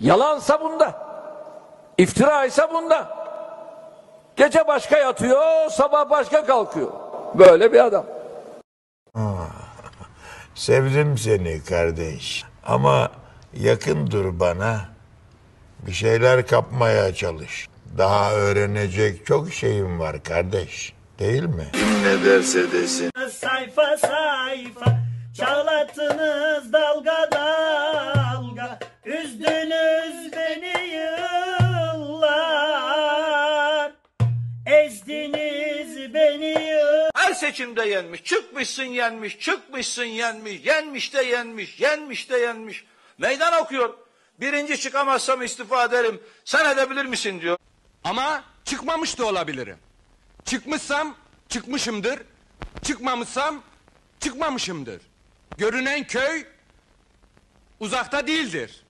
Yalansa bunda. İftira ise bunda. Gece başka yatıyor, sabah başka kalkıyor. Böyle bir adam. Sevdim seni kardeş. Ama yakın dur bana. Bir şeyler kapmaya çalış. Daha öğrenecek çok şeyim var kardeş. Değil mi? Kim ne derse desin. Sayfa sayfa çağlattınız dalga dalga, üzdünüz beni yıllar, ezdiniz beni yıllar. Her seçimde yenmiş, çıkmışsın yenmiş, çıkmışsın yenmiş, yenmiş de yenmiş, yenmiş de yenmiş. Meydan okuyor. Birinci çıkamazsam istifa ederim. Sen edebilir misin diyor. Ama çıkmamış da olabilirim. Çıkmışsam çıkmışımdır. Çıkmamışsam çıkmamışımdır. Görünen köy uzakta değildir.